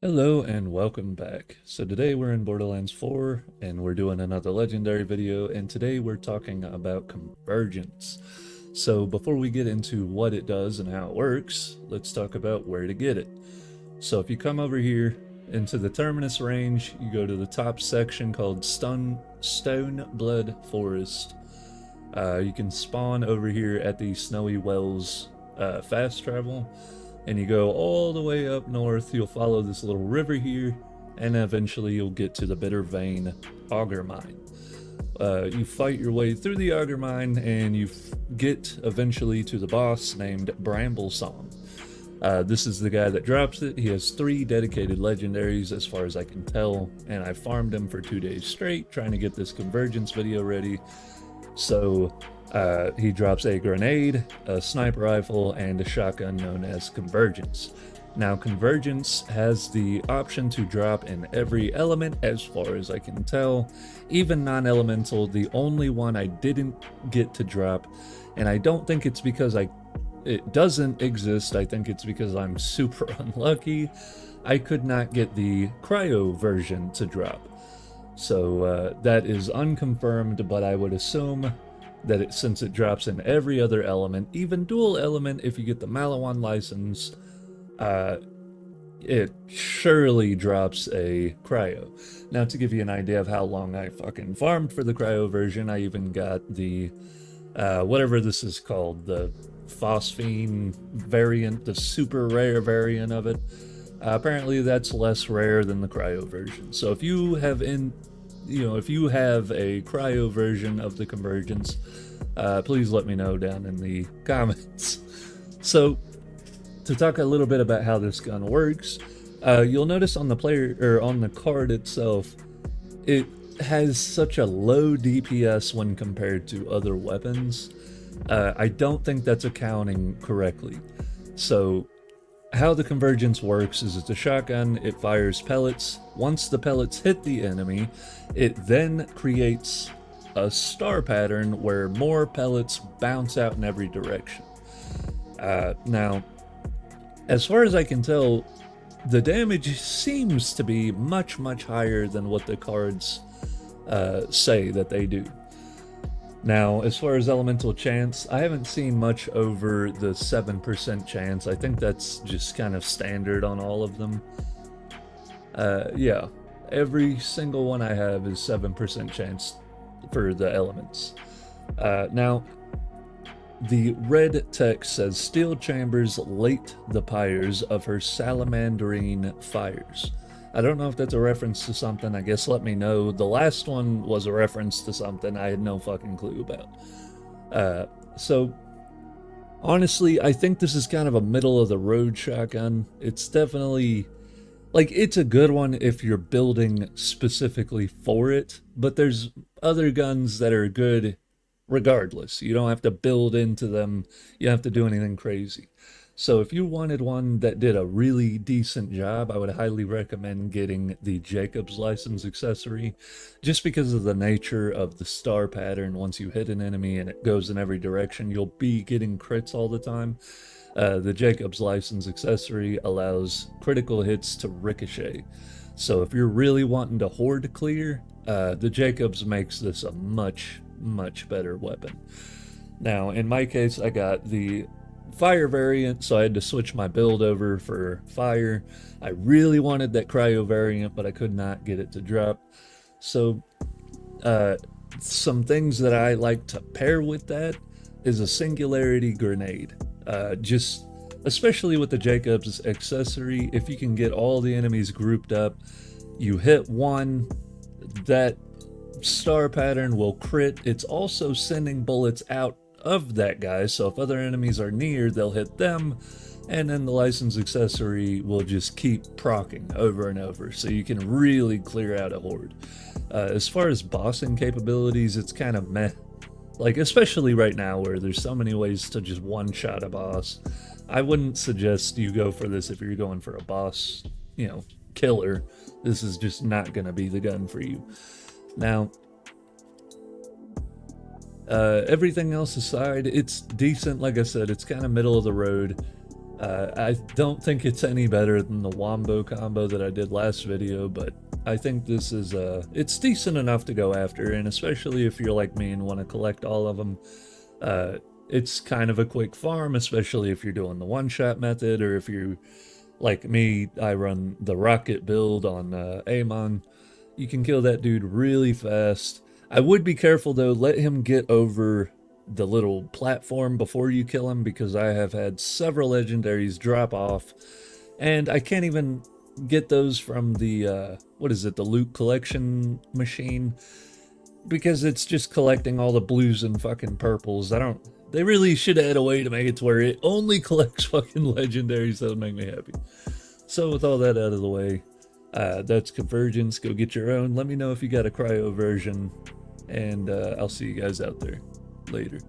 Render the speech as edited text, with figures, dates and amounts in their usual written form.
Hello and welcome back. So today we're in Borderlands 4 and we're doing another legendary video, and today we're talking about Convergence. So before we get into what it does and how it works, let's talk about where to get it. So if you come over here into the Terminus range, you go to the top section called Stone Blood Forest. You can spawn over here at the Snowy Wells fast travel, and you go all the way up north. You'll follow this little river here, and eventually you'll get to the Bitter Vein Auger Mine. You fight your way through the Auger Mine, and you get eventually to the boss named Bramble Song. This is the guy that drops it. He has 3 dedicated legendaries as far as I can tell, and I farmed him for 2 days straight trying to get this Convergence video ready. So he drops a grenade, a sniper rifle, and a shotgun known as Convergence. Now, Convergence has the option to drop in every element as far as I can tell, even non-elemental. The only one I didn't get to drop, and I don't think it's because it doesn't exist, I think it's because I'm super unlucky. I could not get the cryo version to drop. So that is unconfirmed, but I would assume that since it drops in every other element, even dual element, if you get the Malawan license, it surely drops a cryo. Now, to give you an idea of how long I fucking farmed for the cryo version, I even got the, whatever this is called, the phosphine variant, the super rare variant of it. Apparently that's less rare than the cryo version. So if you have if you have a cryo version of the Convergence, please let me know down in the comments. So to talk a little bit about how this gun works, you'll notice on the on the card itself, it has such a low DPS when compared to other weapons. I don't think that's accounting correctly. So how the Convergence works is it's a shotgun. It fires pellets. Once the pellets hit the enemy, it then creates a star pattern where more pellets bounce out in every direction. Now, as far as I can tell, the damage seems to be much, much higher than what the cards say that they do. Now, as far as elemental chance, I haven't seen much over the 7% chance. I think that's just kind of standard on all of them. Yeah, every single one I have is 7% chance for the elements. Now, the red text says, "Steel chambers late the pyres of her salamandrine fires." I don't know if that's a reference to something. I guess let me know. The last one was a reference to something I had no fucking clue about. So, honestly, I think this is kind of a middle-of-the-road shotgun. It's definitely, like, it's a good one if you're building specifically for it, but there's other guns that are good regardless. You don't have to build into them. You don't have to do anything crazy. So if you wanted one that did a really decent job, I would highly recommend getting the Jacob's license accessory, just because of the nature of the star pattern. Once you hit an enemy and it goes in every direction, you'll be getting crits all the time. The Jacob's license accessory allows critical hits to ricochet. So if you're really wanting to horde clear, the Jacob's makes this a much, much better weapon. Now, in my case, I got the fire variant, so I had to switch my build over for fire. I really wanted that cryo variant, but I could not get it to drop. So some things that I like to pair with that is a singularity grenade. Just especially with the Jacob's accessory, if you can get all the enemies grouped up, you hit one, that star pattern will crit. It's also sending bullets out of that guy, so if other enemies are near, they'll hit them, and then the license accessory will just keep proccing over and over, so you can really clear out a horde. As far as bossing capabilities, it's kind of meh. Like, especially right now where there's so many ways to just one-shot a boss. I wouldn't suggest you go for this if you're going for a boss, killer. This is just not gonna be the gun for you. Now, everything else aside, it's decent. Like I said, it's kind of middle of the road. I don't think it's any better than the Wombo combo that I did last video, but I think this is, it's decent enough to go after, and especially if you're like me and want to collect all of them, it's kind of a quick farm, especially if you're doing the one-shot method, or if you, like me, I run the rocket build on Amon. You can kill that dude really fast. I would be careful though, let him get over the little platform before you kill him, because I have had several legendaries drop off, and I can't even get those from the, what is it, the loot collection machine, because it's just collecting all the blues and fucking purples. They really should add a way to make it to where it only collects fucking legendaries. That would make me happy. So with all that out of the way, that's Convergence. Go get your own. Let me know if you got a cryo version, and I'll see you guys out there. Later.